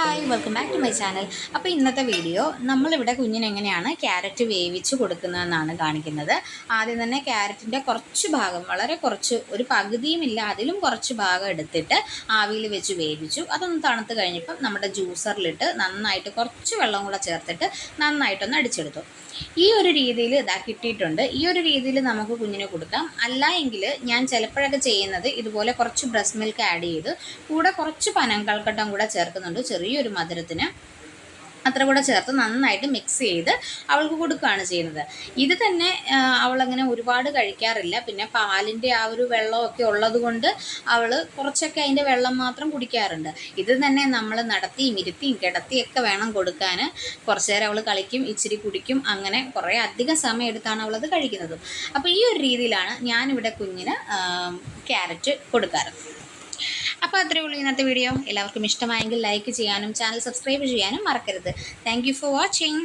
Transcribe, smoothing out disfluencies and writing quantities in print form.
Hi welcome back to my channel. അപ്പോൾ ഇന്നത്തെ video നമ്മളിവിടെ കുഞ്ഞിന് എങ്ങനെയാണ് ക്യാരറ്റ് വേവിച്ച് കൊടുക്കുന്നതെന്നാണ് കാണിക്കുന്നത്. ആദ്യം തന്നെ ക്യാരറ്റിൻ്റെ കുറച്ച് ഭാഗം, വളരെ കുറച്ച്, ഒരു പകുതിയുമില്ല അതിലും കുറച്ച് ഭാഗം എടുത്തിട്ട് ആവിയിൽ വെച്ച് വേവിച്ചു. അതൊന്ന് തണുത്ത് കഴിഞ്ഞപ്പം നമ്മുടെ ജ്യൂസറിലിട്ട് നന്നായിട്ട് കുറച്ച് വെള്ളം കൂടെ ചേർത്തിട്ട് നന്നായിട്ടൊന്ന് അടിച്ചെടുത്തു. ഈ ഒരു രീതിയിൽ ഇതാ കിട്ടിയിട്ടുണ്ട്. ഈ ഒരു രീതിയിൽ നമുക്ക് കുഞ്ഞിന് കൊടുക്കാം. അല്ല എങ്കിൽ ഞാൻ ചിലപ്പോഴൊക്കെ ചെയ്യുന്നത് ഇതുപോലെ കുറച്ച് ബ്രസ്റ്റ് മിൽക്ക് ആഡ് ചെയ്ത് കൂടെ കുറച്ച് പനങ്കൽക്കട്ടം കൂടെ ചേർക്കുന്നുണ്ട്, ചെറിയൊരു മധുരത്തിന്. അത്ര കൂടെ ചേർത്ത് നന്നായിട്ട് മിക്സ് ചെയ്ത് അവൾക്ക് കൊടുക്കുകയാണ് ചെയ്യുന്നത്. ഇത് തന്നെ അവളങ്ങനെ ഒരുപാട് കഴിക്കാറില്ല. പിന്നെ പാലിൻ്റെ ആ ഒരു വെള്ളമൊക്കെ ഉള്ളത് കൊണ്ട് അവൾ കുറച്ചൊക്കെ അതിൻ്റെ വെള്ളം മാത്രം കുടിക്കാറുണ്ട്. ഇത് തന്നെ നമ്മൾ നടത്തിയും ഇരുത്തിയും കിടത്തിയൊക്കെ വേണം കൊടുക്കാൻ. കുറച്ച് നേരം അവൾ കളിക്കും, ഇച്ചിരി കുടിക്കും, അങ്ങനെ കുറേ അധികം സമയം എടുത്താണ് അവളത് കഴിക്കുന്നത്. അപ്പോൾ ഈ ഒരു രീതിയിലാണ് ഞാനിവിടെ കുഞ്ഞിന് ക്യാരറ്റ് കൊടുക്കാറ്. അപ്പോൾ അത്രയേ ഉള്ളൂ ഇന്നത്തെ വീഡിയോ. എല്ലാവർക്കും ഇഷ്ടമായെങ്കിൽ ലൈക്ക് ചെയ്യാനും ചാനൽ സബ്സ്ക്രൈബ് ചെയ്യാനും മറക്കരുത്. Thank you for watching.